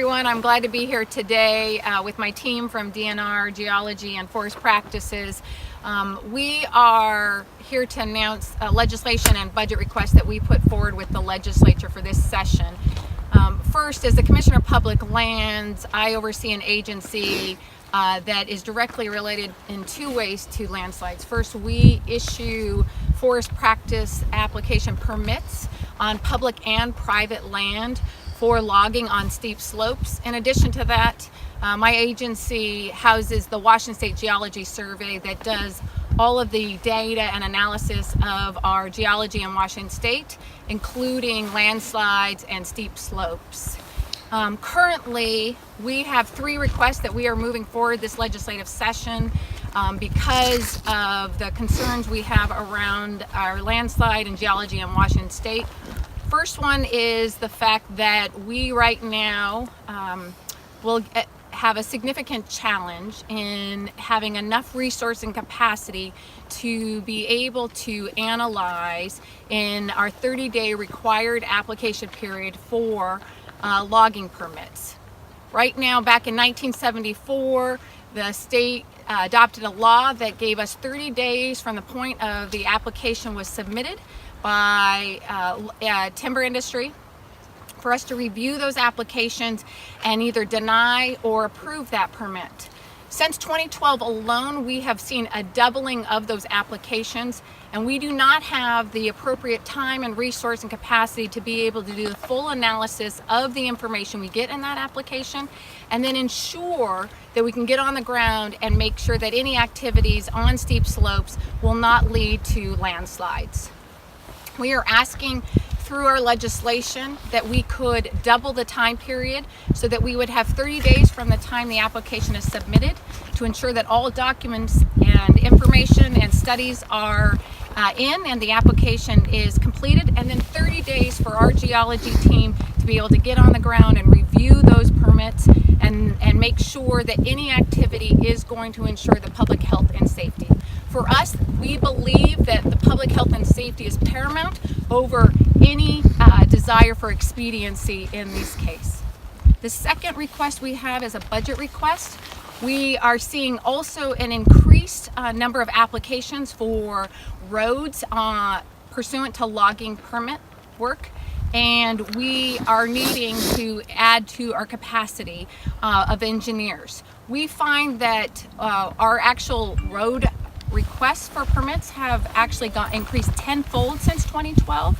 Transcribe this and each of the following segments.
everyone. I'm glad to be here today with my team from DNR, Geology, and Forest Practices. We are here to announce legislation and budget requests that we put forward with the legislature for this session. First, as the Commissioner of Public Lands, I oversee an agency that is directly related in two ways to landslides. First, we issue forest practice application permits on public and private land for logging on steep slopes. In addition to that, my agency houses the Washington State Geology Survey that does all of the data and analysis of our geology in Washington State, including landslides and steep slopes. Currently, we have 3 requests that we are moving forward this legislative session because of the concerns we have around our landslide and geology in Washington State. First one is the fact that we right now will have a significant challenge in having enough resource and capacity to be able to analyze in our 30-day required application period for logging permits. Right now, back in 1974, the state adopted a law that gave us 30 days from the point of the application was submitted by timber industry for us to review those applications and either deny or approve that permit. Since 2012 alone, we have seen a doubling of those applications, and we do not have the appropriate time and resource and capacity to be able to do the full analysis of the information we get in that application and then ensure that we can get on the ground and make sure that any activities on steep slopes will not lead to landslides. We are asking through our legislation that we could double the time period so that we would have 30 days from the time the application is submitted to ensure that all documents and information and studies are in and the application is completed, and then 30 days for our geology team to be able to get on the ground and review those permits and make sure that any activity is going to ensure the public health and safety. For us, we believe that the public health and safety is paramount over any desire for expediency in this case. The second request we have is a budget request. We are seeing also an increased number of applications for roads pursuant to logging permit work, and we are needing to add to our capacity of engineers. We find that our actual road requests for permits have actually increased tenfold since 2012,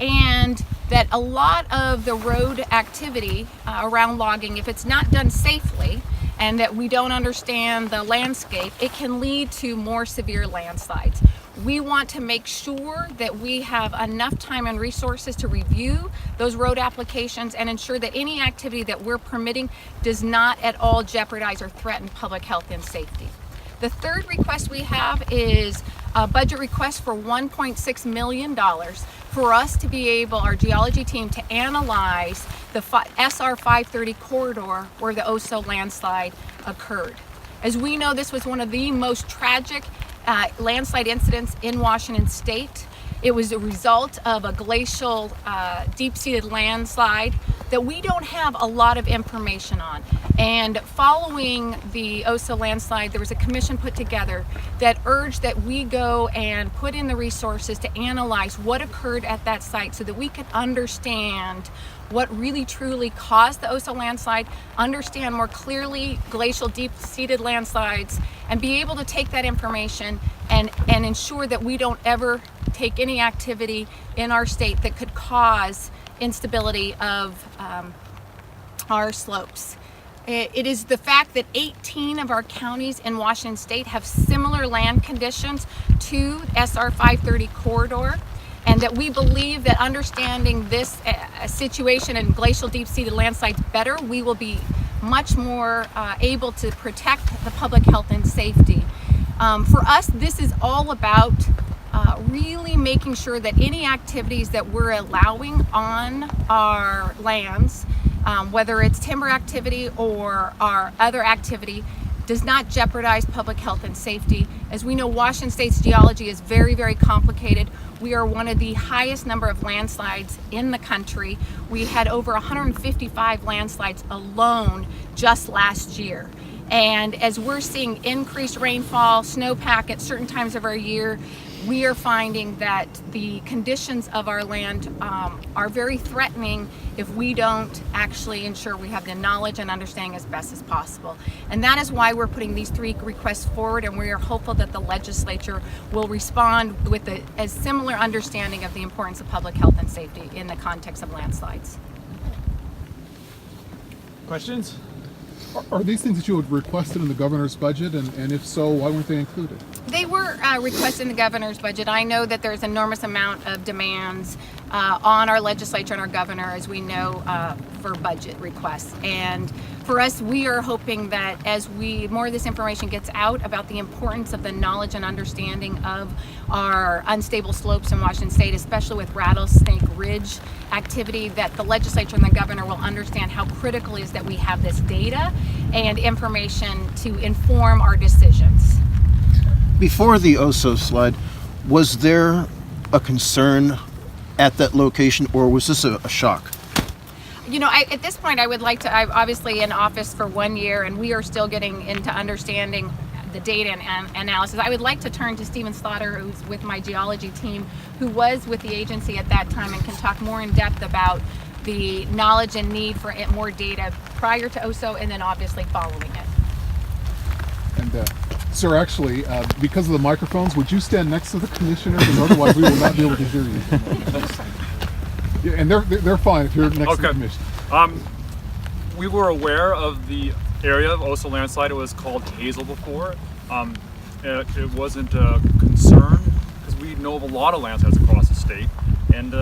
and that a lot of the road activity around logging, if it's not done safely and that we don't understand the landscape, it can lead to more severe landslides. We want to make sure that we have enough time and resources to review those road applications and ensure that any activity that we're permitting does not at all jeopardize or threaten public health and safety. The third request we have is a budget request for $1.6 million for us to be able, our geology team, to analyze the SR 530 corridor where the Oso landslide occurred. As we know, this was one of the most tragic landslide incidents in Washington State. It was a result of a glacial, deep-seated landslide that we don't have a lot of information on. And following the Oso landslide, there was a commission put together that urged that we go and put in the resources to analyze what occurred at that site so that we could understand what really truly caused the Oso landslide, understand more clearly glacial deep-seated landslides, and be able to take that information and ensure that we don't ever take any activity in our state that could cause instability of our slopes. It is the fact that 18 of our counties in Washington State have similar land conditions to SR 530 corridor, and that we believe that understanding this situation in glacial deep-seated landslides better, we will be much more able to protect the public health and safety. For us, this is all about really making sure that any activities that we're allowing on our lands, whether it's timber activity or our other activity, does not jeopardize public health and safety. As we know, Washington State's geology is very, very complicated. We are one of the highest number of landslides in the country. We had over 155 landslides alone just last year. And as we're seeing increased rainfall, snowpack at certain times of our year, we are finding that the conditions of our land are very threatening if we don't actually ensure we have the knowledge and understanding as best as possible. And that is why we're putting these 3 requests forward, and we are hopeful that the legislature will respond with a similar understanding of the importance of public health and safety in the context of landslides. Questions? Are these things that you had requested in the governor's budget, and if so, why weren't they included? They were requested in the governor's budget. I know that there's enormous amount of demands on our legislature and our governor, as we know, for budget requests. And for us, we are hoping that as more of this information gets out about the importance of the knowledge and understanding of our unstable slopes in Washington State, especially with Rattlesnake Ridge activity, that the legislature and the governor will understand how critical it is that we have this data and information to inform our decisions. Before the OSO slide, was there a concern at that location, or was this a shock? You know, at this point, I would like to, I'm obviously in office for 1 year, and we are still getting into understanding the data and analysis. I would like to turn to Stephen Slaughter, who's with my geology team, who was with the agency at that time and can talk more in depth about the knowledge and need for more data prior to OSO and then obviously following it. And sir, actually, because of the microphones, would you stand next to the commissioners, and otherwise we will not be able to hear you. Yeah, and they're fine if you're next to the commissioner. We were aware of the area of OSO landslide. It was called Hazel before. It wasn't a concern because we know of a lot of landslides across the state, and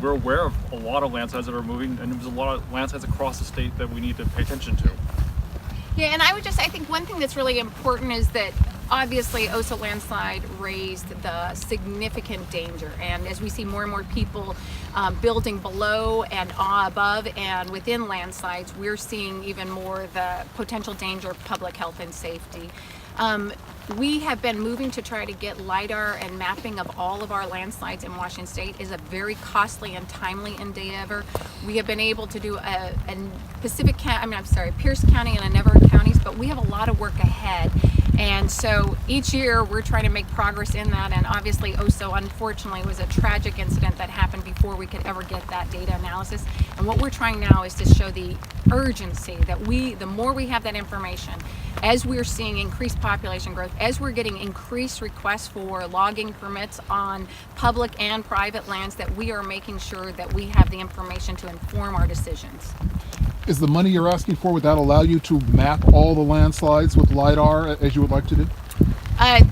we're aware of a lot of landslides that are moving, and there's a lot of landslides across the state that we need to pay attention to. Yeah, and I think one thing that's really important is that obviously OSO landslide raised the significant danger, and as we see more and more people building below and above and within landslides, we're seeing even more the potential danger of public health and safety. We have been moving to try to get LiDAR and mapping of all of our landslides in Washington State. Is a very costly and timely endeavor. We have been able to do Pierce County and a number of counties, but we have a lot of work ahead. And so each year we're trying to make progress in that, and obviously OSO unfortunately was a tragic incident that happened before we could ever get that data analysis. And what we're trying now is to show the urgency that the more we have that information, as we're seeing increased population growth, as we're getting increased requests for logging permits on public and private lands, that we are making sure that we have the information to inform our decisions. Is the money you're asking for, would that allow you to map all the landslides with LiDAR as you would like to do?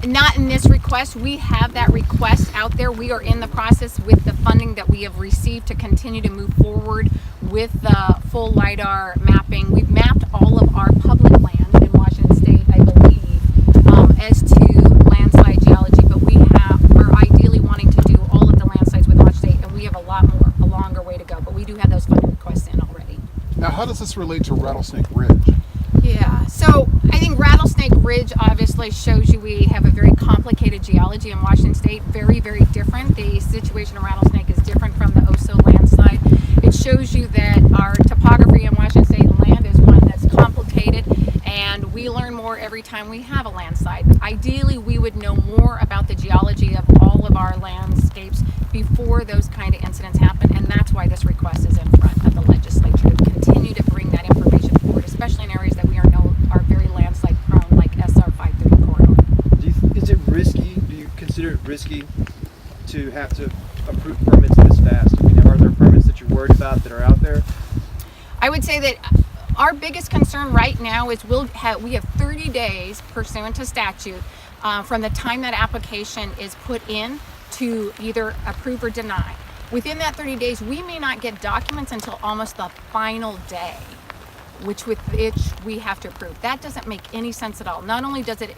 Not in this request. We have that request out there. We are in the process with the funding that we have received to continue to move forward with the full LiDAR mapping. We've mapped all of our public lands in Washington State, I believe, as to landslide geology, but we are ideally wanting to do all of the landslides with Washington State, and we have a longer way to go, but we do have those funding requests in already. Now, how does this relate to Rattlesnake Ridge? Yeah, so I think Rattlesnake Ridge obviously shows you we have a very complicated geology in Washington State, very, very different. The situation of Rattlesnake is different from the OSO landslide. It shows you that our topography in Washington State land is one that's complicated, and we learn more every time we have a landslide. Ideally, we would know more about the geology of all of our landscapes before those kind of incidents happen, and that's why this request is in front of the legislature, to continue to bring that information forward, especially in areas that we are very landslide prone, like SR 530 corridor. Is it risky? Do you consider it risky to have to approve permits this fast? I mean, are there permits that you're worried about that are out there? I would say that our biggest concern right now is we have 30 days pursuant to statute from the time that application is put in to either approve or deny. Within that 30 days, we may not get documents until almost the final day. which we have to approve. That doesn't make any sense at all. Not only does it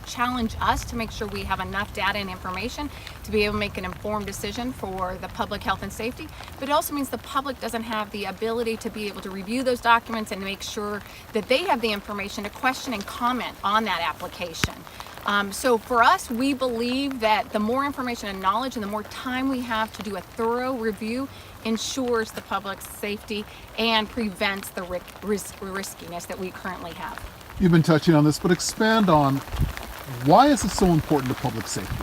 challenge us to make sure we have enough data and information to be able to make an informed decision for the public health and safety, but it also means the public doesn't have the ability to be able to review those documents and make sure that they have the information to question and comment on that application. So for us, we believe that the more information and knowledge and the more time we have to do a thorough review ensures the public's safety and prevents the riskiness that we currently have. You've been touching on this, but expand on why is it so important to public safety?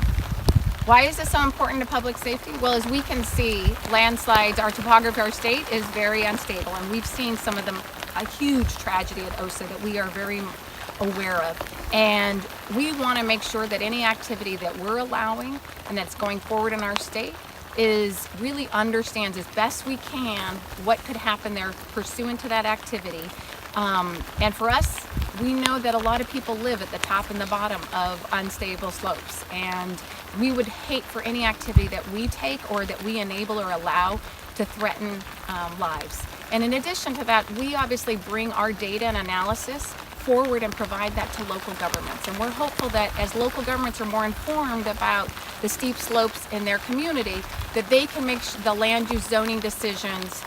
Why is this so important to public safety? Well, as we can see, landslides, our topography, our state is very unstable, and we've seen some of them, a huge tragedy at OSA that we are very aware of. And we want to make sure that any activity that we're allowing and that's going forward in our state is really understands as best we can what could happen there pursuant to that activity. And for us, we know that a lot of people live at the top and the bottom of unstable slopes, and we would hate for any activity that we take or that we enable or allow to threaten lives. And in addition to that, we obviously bring our data and analysis forward and provide that to local governments. And we're hopeful that as local governments are more informed about the steep slopes in their community, that they can make the land use zoning decisions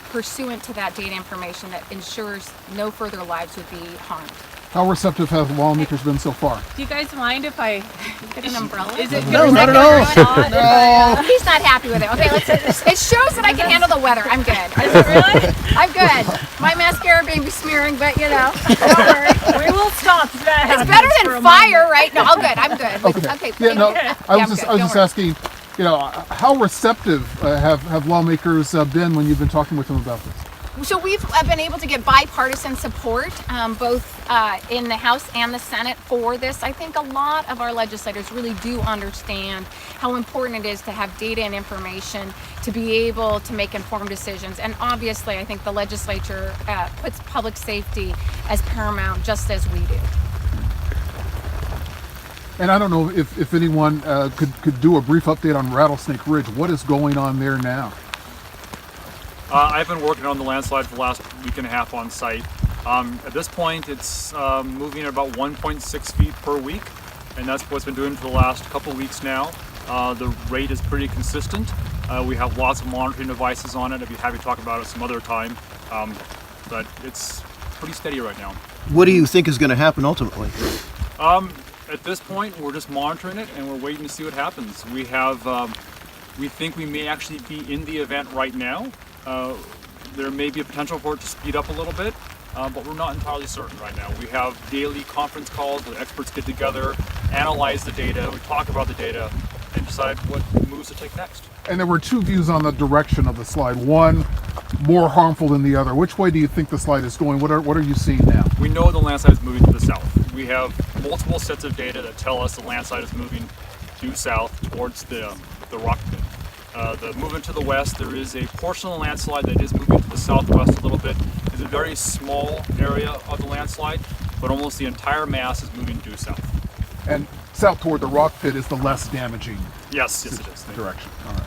pursuant to that data information that ensures no further lives would be harmed. How receptive have lawmakers been so far? Do you guys mind if I Get an umbrella? Is it No, not at all. No. He's not happy with it. Okay, it shows that I can handle the weather. I'm good. Is it really? I'm good. My mascara may be smearing, but don't worry. We will stop if that It's happens better for than a fire, right? No, I'm good. I'm good. Okay. Yeah, no, I I'm was good. just Don't worry. asking, how receptive have lawmakers been when you've been talking with them about this? So we've been able to get bipartisan support, both in the House and the Senate for this. I think a lot of our legislators really do understand how important it is to have data and information to be able to make informed decisions. And obviously, I think the legislature puts public safety as paramount, just as we do. And I don't know if anyone could do a brief update on Rattlesnake Ridge. What is going on there now? I've been working on the landslide for the last week and a half on site. At this point, it's moving at about 1.6 feet per week, and that's what's been doing for the last couple of weeks now. The rate is pretty consistent. We have lots of monitoring devices on it. I'd be happy to talk about it some other time, but it's pretty steady right now. What do you think is going to happen ultimately? At this point, we're just monitoring it, and we're waiting to see what happens. We think we may actually be in the event right now. There may be a potential for it to speed up a little bit, but we're not entirely certain right now. We have daily conference calls where experts get together, analyze the data, we talk about the data, and decide what moves to take next. And there were two views on the direction of the slide. One, more harmful than the other. Which way do you think the slide is going? What are you seeing now? We know the landslide is moving to the south. We have multiple sets of data that tell us the landslide is moving due south towards the rock pit. The movement to the west, there is a portion of the landslide that is moving to the southwest a little bit. It's a very small area of the landslide, but almost the entire mass is moving due south. And south toward the rock pit is the less damaging Yes, it is. direction. All right.